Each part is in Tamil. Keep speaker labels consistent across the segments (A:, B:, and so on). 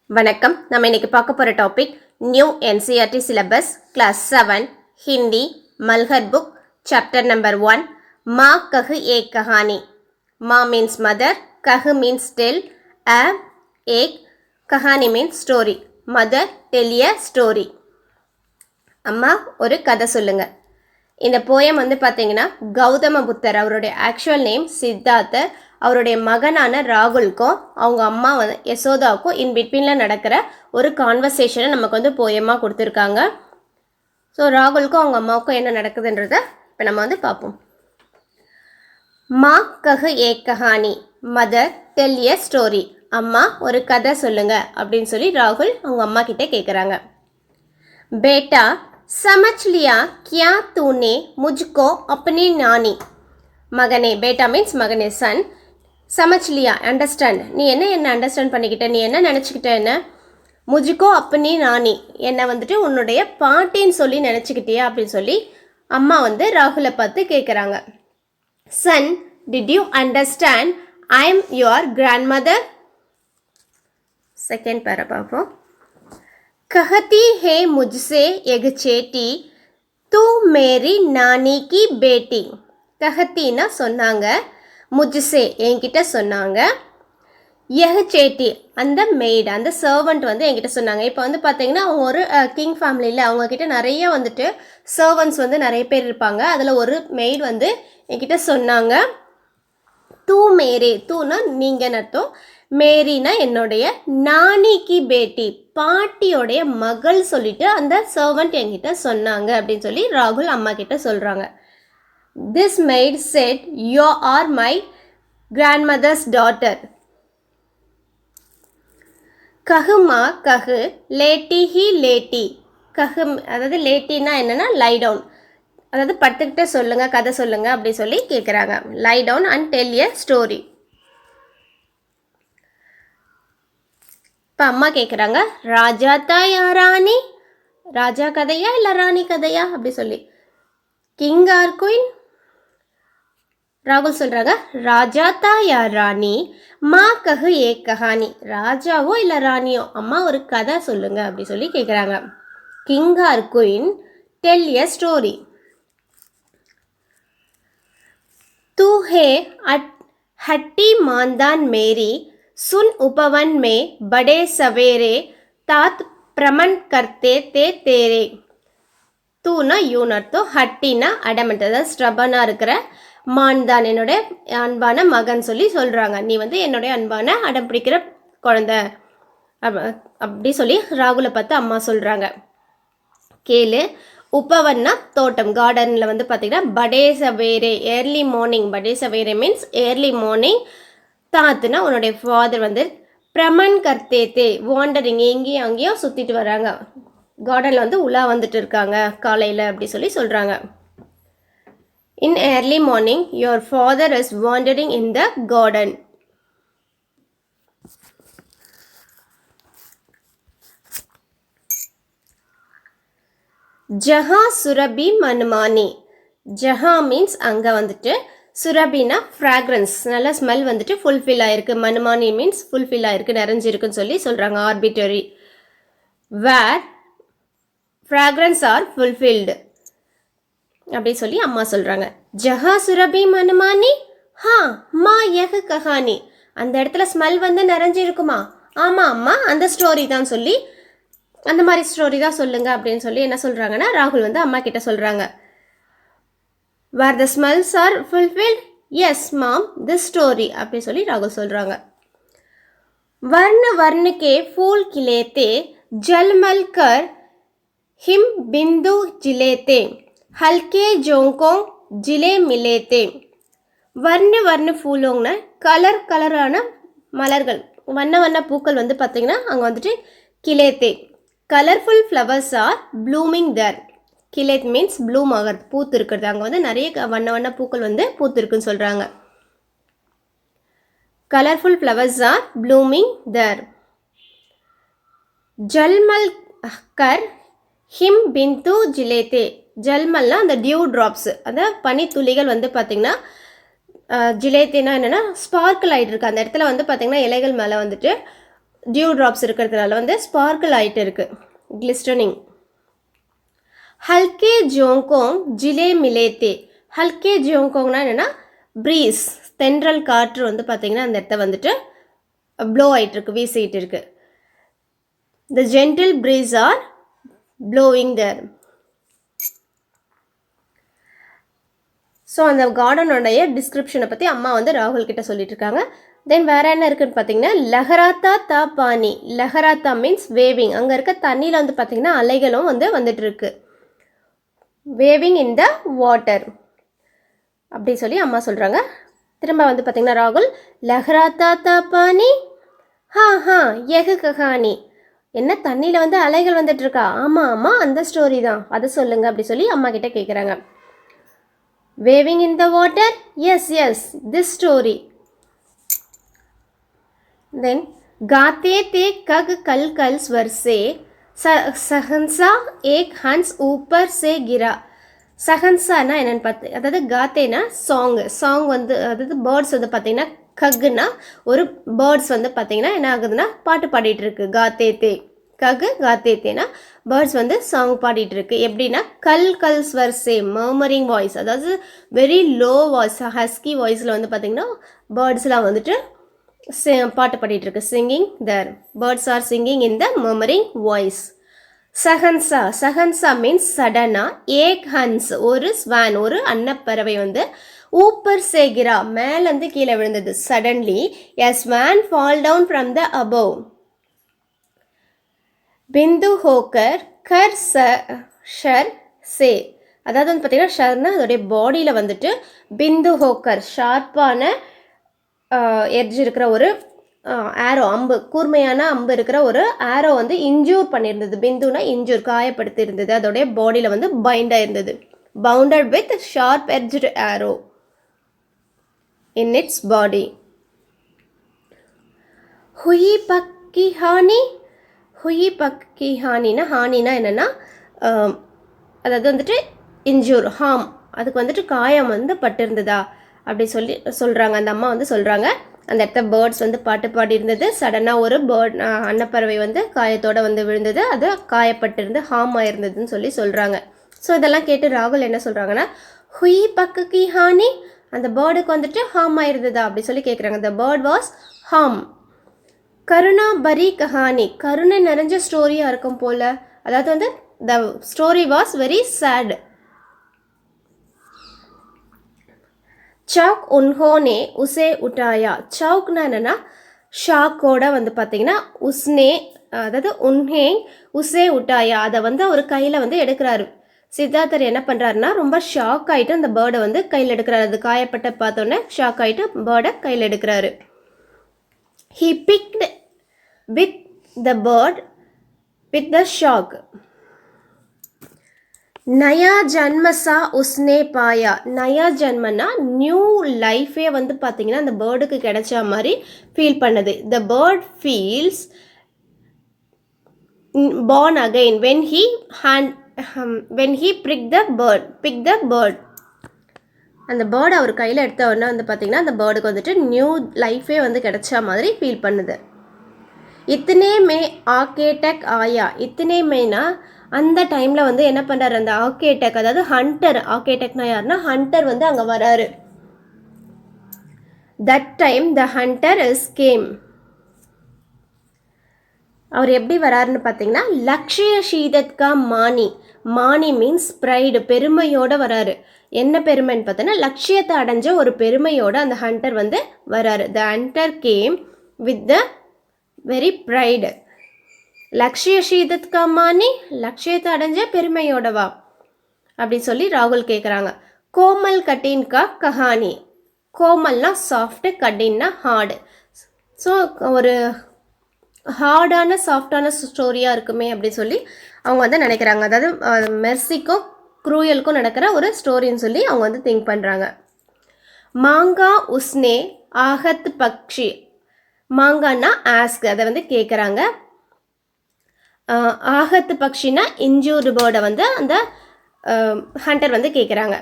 A: வணக்கம். நம்ம இன்னைக்கு பார்க்க போகிற topic new NCERT syllabus class 7 Hindi Malhar book chapter number 1 மா கஹு ஏக் கஹானி. மா மீன்ஸ் மதர், கஹு மீன்ஸ் டெல், ஏக் கஹானி means story. Mother tell a story. அம்மா ஒரு கதை சொல்லுங்க. இந்த போயம் பார்த்தீங்கன்னா கௌதம புத்தர் அவருடைய ஆக்சுவல் நேம் சித்தார்த்தர், அவருடைய மகனான ராகுலுக்கும் அவங்க அம்மா யசோதாவுக்கும் இன் பிட்வீனில் நடக்கிற ஒரு கான்வர்சேஷனை நமக்கு போயமாக கொடுத்துருக்காங்க. ஸோ ராகுலுக்கும் அவங்க அம்மாவுக்கும் என்ன நடக்குதுன்றத இப்போ நம்ம பார்ப்போம். மா கஹு ஏக் Kahani, mother tell a story. அம்மா ஒரு கதை சொல்லுங்க அப்படின்னு சொல்லி ராகுல் அவங்க அம்மா கிட்டே கேட்குறாங்க. பேட்டா समझ लिया क्या तूने मुझको अपनी नानी. மகனே, பேட்டா மீன்ஸ் மகனே, சன். சமச் லியா அண்டர்ஸ்டாண்ட், நீ என்ன அண்டர்ஸ்டாண்ட் பண்ணிக்கிட்ட, நீ என்ன நினச்சிக்கிட்ட, என்ன முஜுக்கோ அப்பனி நானி, என்னை உன்னுடைய பாட்டின்னு சொல்லி நினச்சிக்கிட்டியா அப்படின்னு சொல்லி அம்மா ராகுலை பார்த்து கேட்குறாங்க. Son, did you understand I am your grand mother. Second para பார்ப்போம். कहती है मुझसे एक चेटी तू मेरी नानी की बेटी. कहतीना சொன்னாங்க, முஜ்சே என்கிட்ட சொன்னாங்க, எஹ் சேட்டி அந்த மெய்டு அந்த சர்வெண்ட் என்கிட்ட சொன்னாங்க. இப்போ பார்த்தீங்கன்னா அவங்க ஒரு கிங் ஃபேமிலியில் அவங்கக்கிட்ட நிறைய சர்வன்ட்ஸ் நிறைய பேர் இருப்பாங்க. அதில் ஒரு மெய்டு என்கிட்ட சொன்னாங்க, தூ மேரே, தூனா நீங்கள் அர்த்தம், மேரினா என்னுடைய, நானிக்கு பேட்டி பாட்டியோடைய மகள் சொல்லிட்டு அந்த சர்வெண்ட் என்கிட்ட சொன்னாங்க அப்படின்னு சொல்லி ராகுல் அம்மா கிட்ட சொல்கிறாங்க. This maid said you are my grandmother's daughter. கஹுமா கஹு லேட்டி ஹி லேட்டி. கஹு அதாவது லேட்டின்னா என்னென்னா லை டவுன், அதாவது படுத்துக்கிட்டே சொல்லுங்கள், கதை சொல்லுங்கள் அப்படி சொல்லி கேட்குறாங்க. Lie down and tell a story. இப்போ அம்மா கேட்குறாங்க, ராஜா தாயா ராணி, ராஜா கதையா இல்லை ராணி கதையா அப்படி சொல்லி. King or queen. ராகுல் சொல்கிறாங்க, ராஜா தாயா ராணி, மா கஹு ஏக் கஹானி, ராஜாவோ இல்லை ராணியோ அம்மா ஒரு கதை சொல்லுங்க அப்படி சொல்லி கேட்குறாங்க. King or queen, tell a story. तू है हट्टी मानदान मेरी, सुन उपवन में बड़े सवेरे, तात प्रमण करते ते तेरे. तूना யூன்னு அர்த்தம், ஹட்டினா அடமெண்ட், அதாவது ஸ்ட்ரபனாக இருக்கிற, மான்தான் என்னுடைய அன்பான மகன் சொல்லி சொல்கிறாங்க. நீ என்னுடைய அன்பான அடம் பிடிக்கிற குழந்தை அப்படி சொல்லி ராகுலை பார்த்து அம்மா சொல்கிறாங்க. கேளு. உப்பவன்னா தோட்டம், கார்டனில் பார்த்தீங்கன்னா படே சவேரே ஏர்லி மார்னிங், படே சவேரே மீன்ஸ் ஏர்லி மார்னிங். தாத்துனா உன்னுடைய ஃபாதர் பிரமன் கர்த்தேத்தே வாண்டரிங், எங்கேயும் அங்கேயும் சுற்றிட்டு வராங்க, கார்டனில் உலா இருக்காங்க காலையில் அப்படி சொல்லி சொல்கிறாங்க. In early morning your father is wandering in the garden. ஜஹா சுரபி மனுமானி. ஜஹா மீன்ஸ் அங்கே சுரபினா ஃப்ராக்ரன்ஸ், நல்ல ஸ்மெல் ஃபுல்ஃபில் ஆகிருக்கு. மனுமானி மீன்ஸ் ஃபுல்ஃபில் ஆகிருக்கு, நிறைஞ்சிருக்குன்னு சொல்லி சொல்கிறாங்க. ஆர்பிட்டரி. வேர் ஃப்ராக்ரன்ஸ் ஆர் ஃபுல்ஃபில்டு அப்படி சொல்லி அம்மா சொல்கிறாங்க. ஜஹா சுரபி மனுமானி, ஹா மா யஹ் கஹானி, அந்த இடத்துல ஸ்மெல் நிறைஞ்சிருக்குமா, ஆமாம் அம்மா அந்த ஸ்டோரி தான் சொல்லி, அந்த மாதிரி ஸ்டோரி தான் சொல்லுங்க அப்படின்னு சொல்லி என்ன சொல்கிறாங்கன்னா ராகுல் அம்மா கிட்ட சொல்கிறாங்க. Where the smells are fulfilled, yes mom this story அப்படி சொல்லி ராகுல் சொல்கிறாங்க. வர்ண வர்ணக்கே ஃபூல் கிலேத்தே, ஜல்மல் கர் ஹிம் பிந்து ஜிலேத்தே, ஹல்கே ஜோங்கோங் ஜிலே மிலேத்தே. வர்ண வர்ண ஃபூலோங்கன்னா கலர் கலரான மலர்கள், வண்ண வண்ண பூக்கள் பார்த்தீங்கன்னா அங்கே கிலேத்தே. Colourful flowers are blooming there. கிலேத் மீன்ஸ் ப்ளூம் ஆகிறது, பூத்து இருக்கிறது. அங்கே நிறைய வண்ண வண்ண பூக்கள் பூத்து இருக்குன்னு சொல்கிறாங்க. Colourful flowers are blooming there. ஜல்மல் கர் ஹிம் பிந்து ஜிலேத்தே. ஜல்மல்னா அந்த டியூ ட்ராப்ஸ், அந்த பனித்துளிகள் பார்த்திங்கன்னா ஜிலேத்தேனா என்னென்னா ஸ்பார்க்கிள் ஆகிட்டு இருக்கு. அந்த இடத்துல பார்த்திங்கன்னா இலைகள் மேலே டியூ ட்ராப்ஸ் இருக்கிறதுனால வந்து ஸ்பார்க்கிள் ஆகிட்டு இருக்குது, கிளிஸ்டனிங். ஹல்கே ஜோங்கோங் ஜிலே மிலேத்தே. ஹல்கே ஜோங்கோங்னா என்னென்னா ப்ரீஸ், தென்றல் காற்று வந்து பார்த்திங்கன்னா அந்த இடத்த வந்துட்டு ப்ளோ ஆகிட்டுருக்கு, வீசிக்கிட்டு இருக்கு. த ஜென்டில் ப்ரீஸ் ஆர் ப்ளோவிங் தேர். ஸோ அந்த கார்டனோடைய டிஸ்கிரிப்ஷனை பற்றி அம்மா வந்து ராகுல் கிட்ட சொல்லிட்டு இருக்காங்க. தென் வேறு என்ன இருக்குதுன்னு பார்த்தீங்கன்னா லஹராத்தா தா பானி. லஹராத்தா மீன்ஸ் வேவிங். அங்கே இருக்க தண்ணியில் வந்து பார்த்திங்கன்னா அலைகளும் வந்து வந்துட்டுருக்கு, வேவிங் இன் த வாட்டர் அப்படி சொல்லி அம்மா சொல்கிறாங்க. திரும்ப வந்து பார்த்திங்கன்னா ராகுல் லஹராத்தா தா பானி ஹா எகு கஹானி. என்ன தண்ணியில் வந்து அலைகள் வந்துட்டுருக்கா? ஆமாம் ஆமாம், அந்த ஸ்டோரி தான், அதை சொல்லுங்கள் அப்படி சொல்லி அம்மா கிட்ட கேட்குறாங்க. Waving in the water, yes this story. Then गाते थे कग कल कल स्वर से सहंसा एक हंस ऊपर से गिरा. சஹன்சானா என்னென்னு பார்த்து, அதாவது காத்தேனா சாங் வந்து அதாவது பேர்ட்ஸ் வந்து பார்த்திங்கன்னா கக்குனா ஒரு பேர்ட்ஸ் வந்து பார்த்திங்கன்னா என்ன ஆகுதுன்னா பாட்டு பாடிட்டு இருக்கு. காத்தே தே ககு காத்தே தேனா பேர்ட்ஸ் வந்து சாங் பாடிட்டு இருக்கு. எப்படின்னா கல் கல் ஸ்வர்ஸே மர்மரிங் வாய்ஸ், அதாவது வெரி லோ வாய்ஸ், ஹஸ்கி வாய்ஸில் வந்து பார்த்திங்கன்னா பேர்ட்ஸ்லாம் வந்துட்டு பாட்டு பாடிட்டு இருக்கு. சிங்கிங் தர் பேர்ட்ஸ் ஆர் சிங்கிங் இன் த மர்மரிங் வாய்ஸ். சஹன்சா மீன்ஸ் சடனா. ஏக் ஹன்ஸ் ஒரு ஸ்வான் ஒரு அன்னப்பறவை வந்து ஊப்பர் சேகிரா மேலேருந்து கீழே விழுந்தது. Suddenly a swan fall down from the above. பிந்து ஹோக்கர் கர் ஷர் சே. அதாவது வந்து பார்த்தீங்கன்னா ஷர்னா அதோடைய பாடியில் வந்துட்டு பிந்து ஹோக்கர் ஷார்ப்பான எட்ஜ் இருக்கிற ஒரு ஆரோ, அம்பு, கூர்மையான அம்பு இருக்கிற ஒரு ஆரோ வந்து இன்ஜூர் பண்ணியிருந்தது. பிந்துனா இன்ஜூர், காயப்படுத்தி இருந்தது. அதோடைய பாடியில் வந்து பைண்டாக இருந்தது. Bounded with sharp edged arrow in its body. ஹுயி பக்கி ஹானி. ஹுயி பக்கி ஹானினா என்னென்னா அதாவது வந்துட்டு இன்ஜூர், ஹார்ம், அதுக்கு வந்துட்டு காயம் வந்து பட்டிருந்ததா அப்படி சொல்லி சொல்கிறாங்க. அந்த அம்மா வந்து சொல்கிறாங்க அந்த இடத்த பேர்ட்ஸ் வந்து பாட்டு பாடி இருந்தது. சடனாக ஒரு அன்னப்பறவை வந்து காயத்தோடு வந்து விழுந்தது, அது காயப்பட்டிருந்து ஹார்ம் ஆயிருந்ததுன்னு சொல்லி சொல்கிறாங்க. ஸோ இதெல்லாம் கேட்டு ராகுல் என்ன சொல்கிறாங்கன்னா ஹுயி பக்கி ஹானி, அந்த பேர்டுக்கு வந்துட்டு ஹார்ம் ஆயிருந்ததா அப்படி சொல்லி கேட்குறாங்க. The bird was harm. கருணா பரி கஹானி, கருணை நிறைஞ்ச ஸ்டோரியாக இருக்கும் போல். அதாவது வந்து the story was very sad. சவுக் உன்ஹோனே உசே உட்டாயா. சவுக்னா என்னென்னா ஷாக்கோட வந்து பார்த்தீங்கன்னா உஸ்னே, அதாவது உன்ஹே உசே உட்டாயா, அதை வந்து அவர் கையில் வந்து எடுக்கிறாரு. சித்தார்த்தர் என்ன பண்ணுறாருன்னா ரொம்ப ஷாக் ஆகிட்டு அந்த பேர்டை வந்து கையில் எடுக்கிறாரு. அது காயப்பட்ட பார்த்தோன்னே ஷாக் ஆகிட்டு பேர்டை கையில் எடுக்கிறாரு. He picked with the bird with the shock. நயா ஜன்மசா உஸ்னே பாயா. நயா ஜன்மனா நியூ லைஃபே வந்து பார்த்தீங்கன்னா அந்த பேர்டுக்கு கிடைச்ச மாதிரி ஃபீல் பண்ணுது. The bird feels born again when he pricked the bird. அந்த பேர்டு அவர் கையில் எடுத்த உடனே வந்து பார்த்தீங்கன்னா அந்த பேர்டுக்கு வந்துட்டு நியூ லைஃபே வந்து கிடைச்ச மாதிரி ஃபீல் பண்ணுது. இத்தனே மே ஆகேடக் ஆயா. இத்தனே மேனா அந்த டைமில் வந்து என்ன பண்ணுறாரு அந்த ஆகேடக், அதாவது ஹண்டர். ஆகேடக்னா யாருன்னா ஹண்டர் வந்து அங்கே வராரு. That time the hunter is came. அவர் எப்படி வராருன்னு பார்த்தீங்கன்னா லக்ஷய ஷீதத்கா மானி. மானி மீன்ஸ் ப்ரைடு, பெருமையோடு வராரு. என்ன பெருமைன்னு பார்த்தோன்னா லட்சியத்தை அடைஞ்ச ஒரு பெருமையோடு அந்த ஹண்டர் வந்து வராரு. The hunter came with the very pride. லக்ஷய ஷீதத்கா மானி, லட்சியத்தை அடைஞ்ச பெருமையோடவா அப்படி சொல்லி ராகுல் கேட்குறாங்க. கோமல் கட்டின்கா கஹானி. கோமல்னா சாஃப்ட்டு, கட்டின்னா ஹார்டு. ஸோ ஒரு ஹார்டான சாஃப்டான ஸ்டோரியாக இருக்குமே அப்படி சொல்லி அவங்க வந்து நினைக்கிறாங்க. அதாவது மெர்சிக்கும் க்ரூயலுக்கும் நடக்கிற ஒரு ஸ்டோரின்னு சொல்லி அவங்க வந்து திங்க் பண்ணுறாங்க. மாங்கா உஸ்னே ஆகத் பக்ஷி. மாங்கான்னா ஆஸ்க், அதை வந்து கேட்குறாங்க. ஆகத்து பக்ஷினா இன்ஜூர்டு பேர்டை வந்து அந்த ஹண்டர் வந்து கேட்குறாங்க.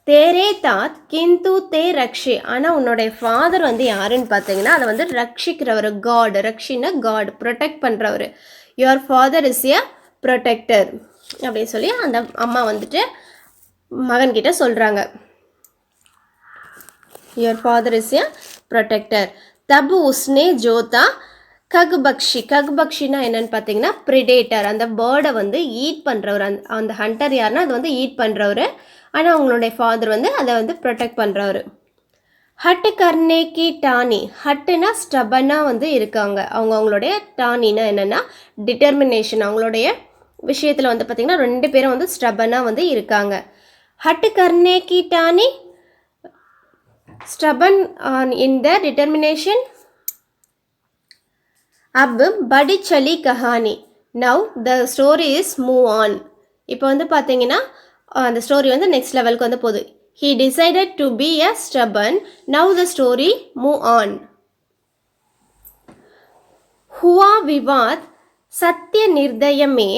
A: தேரே தாத் கிந்து தே ரக்ஷி. ஆனால் உன்னோடைய ஃபாதர் வந்து யாருன்னு பார்த்தீங்கன்னா அதை வந்து ரட்சிக்கிறவர், காட். ரக்ஷின்னா காட், ப்ரொடெக்ட் பண்ணுறவர். Your father is a protector அப்படின்னு சொல்லி அந்த அம்மா வந்துட்டு மகன்கிட்ட சொல்கிறாங்க. Your father is a protector. தப் உஸ்னே ஜோதா கக்பக்ஷி. கக்பக்ஷினா என்னன்னு பார்த்தீங்கன்னா ப்ரிடேட்டர், அந்த பேர்டை வந்து ஈட் பண்ணுறவர். அந்த ஹண்டர் யாருன்னா அது வந்து ஈட் பண்ணுறவர். ஆனால் அவங்களுடைய ஃபாதர் வந்து அதை வந்து ப்ரொடெக்ட் பண்ணுறவர். ஹட்டு கர்னேக்கி டானி. ஹட்டுனா ஸ்டபனாக வந்து இருக்காங்க. அவங்களுடைய டானினா என்னென்னா டிட்டர்மினேஷன். அவங்களுடைய விஷயத்தில் வந்து பார்த்திங்கன்னா 2 பேரும் வந்து ஸ்டபனாக வந்து இருக்காங்க. ஹட்டு கர்னேக்கி டானி, ஸ்டபன் இன் த டிட்டர்மினேஷன். அப் படி சலி கஹானி. Now the story is move on. இப்போ வந்து பார்த்தீங்கன்னா அந்த ஸ்டோரி வந்து நெக்ஸ்ட் லெவலுக்கு வந்து போகுது. He decided to be a stubborn. Now the story move on. हुआ विवाद सत्य निर्दय में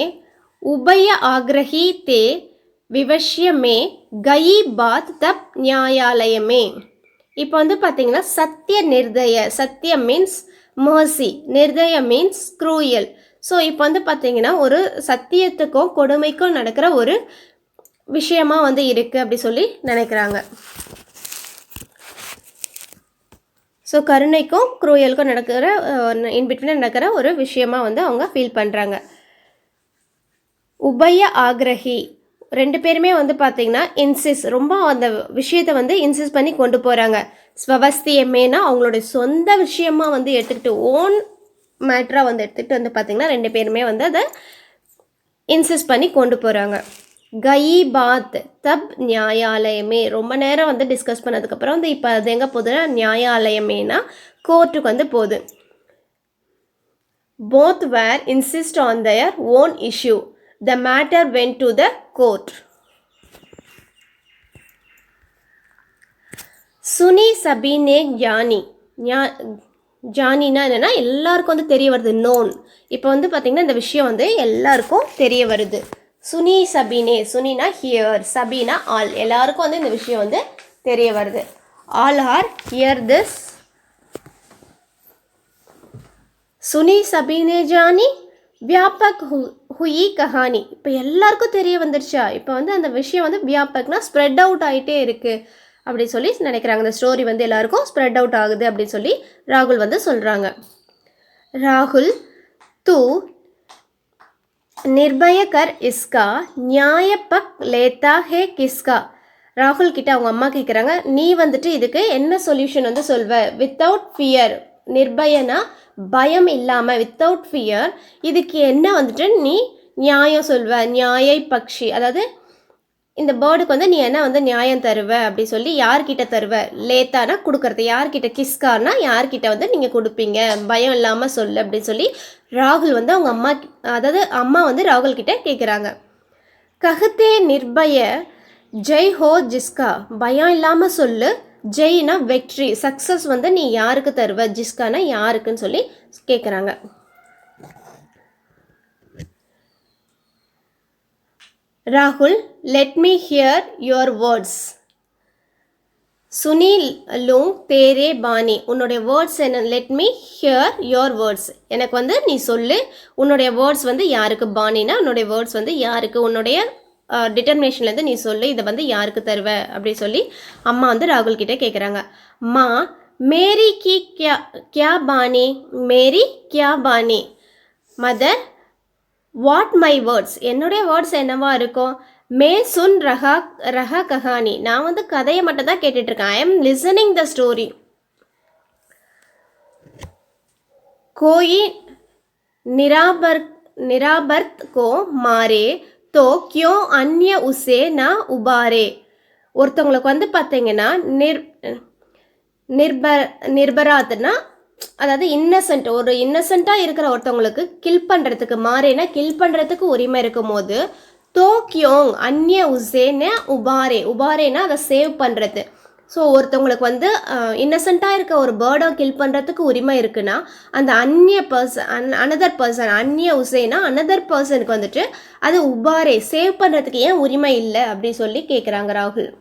A: उभय आग्रही ते विवश्य में गई बात तब न्यायालय में. இப்போ வந்து பார்த்தீங்கன்னா சத்திய நிர்தய, சத்திய மீன்ஸ் மர்சி, நிர்தய மீன்ஸ் க்ரூயல். ஸோ இப்போ வந்து பார்த்தீங்கன்னா ஒரு சத்தியத்துக்கும் கொடுமைக்கும் நடக்கிற ஒரு விஷயமா வந்து இருக்குது அப்படி சொல்லி நினைக்கிறாங்க. ஸோ கருணைக்கும் க்ரூயலுக்கும் நடக்கிற இன்பிட்வீன் நடக்கிற ஒரு விஷயமா வந்து அவங்க ஃபீல் பண்ணுறாங்க. உபய ஆக்ரஹி, 2 பேருமே வந்து பார்த்திங்கன்னா ரொம்ப அந்த விஷயத்தை வந்து இன்சிஸ் பண்ணி கொண்டு போகிறாங்க. ஸ்வவஸ்தியமேனா அவங்களுடைய சொந்த விஷயமா வந்து எடுத்துக்கிட்டு, ஓன் மேட்ராக வந்து எடுத்துக்கிட்டு வந்து பார்த்திங்கன்னா 2 பேருமே வந்து அதை இன்சிஸ் பண்ணி கொண்டு போகிறாங்க. கயி பாத் தப் நியாயாலயமே, ரொம்ப நேரம் வந்து டிஸ்கஸ் பண்ணதுக்கப்புறம் வந்து இப்போ அது எங்கே போகுதுன்னா நியாயாலயமேனா கோர்ட்டுக்கு வந்து போகுது. Both were insist on their own issue. The matter went to the court. சுனி சபீனே ஜானி. ஜானினா என்னென்னா எல்லாருக்கும் வந்து தெரிய வருது, நோன். இப்போ வந்து பார்த்திங்கன்னா இந்த விஷயம் வந்து எல்லாருக்கும் தெரிய வருது. சுனி சபீனே, சுனினா ஹியர், சபீனா ஆல், எல்லாருக்கும் வந்து இந்த விஷயம் வந்து தெரிய வருது. All are hear this. சுனி சபீனே ஜானி வியாபக் ஹுயி கஹானி. இப்போ எல்லாருக்கும் தெரிய வந்துருச்சா, இப்போ வந்து அந்த விஷயம் வந்து வியாபக்னா ஸ்ப்ரெட் அவுட் ஆகிட்டே இருக்குது அப்படி சொல்லி நினைக்கிறாங்க. இந்த ஸ்டோரி வந்து எல்லாருக்கும் ஸ்ப்ரெட் அவுட் ஆகுது அப்படி சொல்லி ராகுல் வந்து சொல்கிறாங்க. ராகுல் தூ நிர்பய கர் இஸ்கா நியாய பக் லேத்தா ஹே கிஸ்கா. ராகுல் கிட்ட அவங்க அம்மா கேட்குறாங்க, நீ வந்துட்டு இதுக்கு என்ன சொல்யூஷன் வந்து சொல்வ? வித்தவுட் ஃபியர், நிர்பயனா பயம் இல்லாமல், வித்தவுட் ஃபியர் இதுக்கு என்ன வந்துட்டு நீ நியாயம் சொல்வ? நியாய பக்ஷி, அதாவது இந்த பேர்டுக்கு வந்து நீ என்ன வந்து நியாயம் தருவ அப்படி சொல்லி யார்கிட்ட தருவ? லேத்தானா கொடுக்கறது, யார்கிட்ட? கிஸ்கார்னா யார்கிட்ட வந்து நீங்கள் கொடுப்பீங்க? பயம் இல்லாமல் சொல்லு அப்படின்னு சொல்லி ராகுல் வந்து அவங்க அம்மா, அதாவது அம்மா வந்து ராகுல் கிட்ட கேட்குறாங்க. கஹத்தே நிர்பய ஜெய் ஹோ ஜிஸ்கா, பயம் இல்லாமல் சொல்லு. ஜெய்னா வெற்றி, சக்ஸஸ் வந்து நீ யாருக்கு தருவ? ஜிஸ்கானா யாருக்குன்னு சொல்லி கேட்குறாங்க. ராகுல், let me hear your words. சுனில் லூங் தேரே பாணி. உன்னுடைய வேர்ட்ஸ் என்ன? Let me hear your words. எனக்கு வந்து நீ சொல்லு, உன்னுடைய வேர்ட்ஸ் வந்து யாருக்கு? பாணினா உன்னுடைய வேர்ட்ஸ் வந்து யாருக்கு? உன்னுடைய டிட்டர்மினேஷன்லேருந்து நீ சொல்லு, இதை வந்து யாருக்கு தருவ அப்படி சொல்லி அம்மா வந்து ராகுல் கிட்டே கேட்குறாங்க. மா மேரி கி கியா கியா பாணி, மேரி கியா பாணி. மதர், வாட் மை வேர்ட்ஸ், என்னுடைய வேர்ட்ஸ் என்னவா இருக்கும்? மே சுன் ரஹா கஹானி, நான் வந்து கதையை மட்டும் தான் கேட்டுட்ருக்கேன். I am listening the story. கோயி நிராபர்த் கோ மாரே தோ கியோ அந்நிய உசே நா உபாரே. ஒருத்தவங்களுக்கு வந்து பார்த்தீங்கன்னா நிர்பராத்னா, அதாவது இன்னசென்ட், ஒரு இன்னசென்ட்டாக இருக்கிற ஒருத்தவங்களுக்கு கில் பண்ணுறதுக்கு, மாறேனா கில் பண்ணுறதுக்கு உரிமை இருக்கும் போது, தோ கியோங் அந்நிய உசேன உபாரே, உபாரேனா அதை சேவ் பண்ணுறது. ஸோ ஒருத்தவங்களுக்கு வந்து இன்னசென்ட்டாக இருக்க ஒரு பேர்டை கில் பண்ணுறதுக்கு உரிமை இருக்குன்னா, அந்த அந்நிய பர்சன், அனதர் பர்சன், அந்நிய உசேனா அனதர் பர்சனுக்கு வந்துட்டு அது உபாரே, சேவ் பண்ணுறதுக்கு ஏன் உரிமை இல்லை அப்படி சொல்லி கேட்குறாங்க ராகுல்.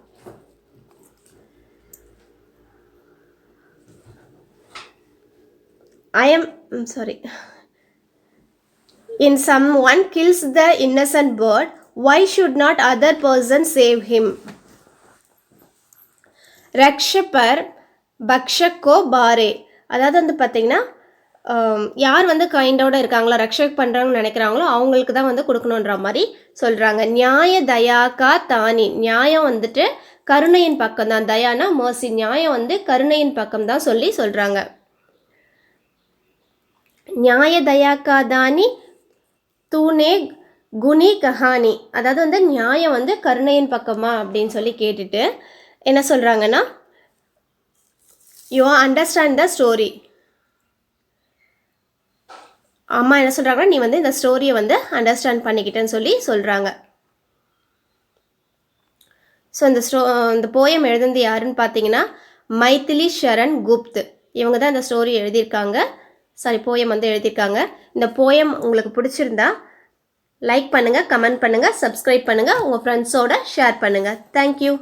A: In someone kills the innocent bird, why should not other person save him? ரக்ஷபர் பக்ஷக்கோ பாரே. அதாவது வந்து பார்த்தீங்கன்னா யார் வந்து கைண்டோட இருக்காங்களோ ரக்ஷக் பண்ணுறாங்கன்னு நினைக்கிறாங்களோ அவங்களுக்கு தான் வந்து கொடுக்கணுன்ற மாதிரி சொல்கிறாங்க. நியாய தயாக்கா தானி, நியாயம் வந்துட்டு கருணையின் பக்கம் தான். தயானா மர்சி, நியாயம் வந்து கருணையின் பக்கம் தான் சொல்கிறாங்க. நியாய தயாக்கா தானி தூனே குனி கஹானி, அதாவது வந்து நியாயம் வந்து கருணையின் பக்கமா அப்படின்னு சொல்லி கேட்டுட்டு என்ன சொல்கிறாங்கன்னா, யூ அண்டர்ஸ்டாண்ட் த ஸ்டோரி. அம்மா என்ன சொல்கிறாங்கன்னா, நீ வந்து இந்த ஸ்டோரியை வந்து அண்டர்ஸ்டாண்ட் பண்ணிக்கிட்டேன்னு சொல்கிறாங்க. ஸோ இந்த போயம் எழுதுனது யாருன்னு பார்த்தீங்கன்னா மைதிலி ஷரண் குப்த். இவங்க தான் இந்த ஸ்டோரி எழுதியிருக்காங்க. போயம் வந்து எழுதியிருக்காங்க. இந்த போயம் உங்களுக்கு பிடிச்சிருந்தா லைக் பண்ணுங்கள், கமெண்ட் பண்ணுங்கள், சப்ஸ்கிரைப் பண்ணுங்கள், உங்கள் ஃப்ரெண்ட்ஸோட ஷேர் பண்ணுங்கள். தேங்க்யூ.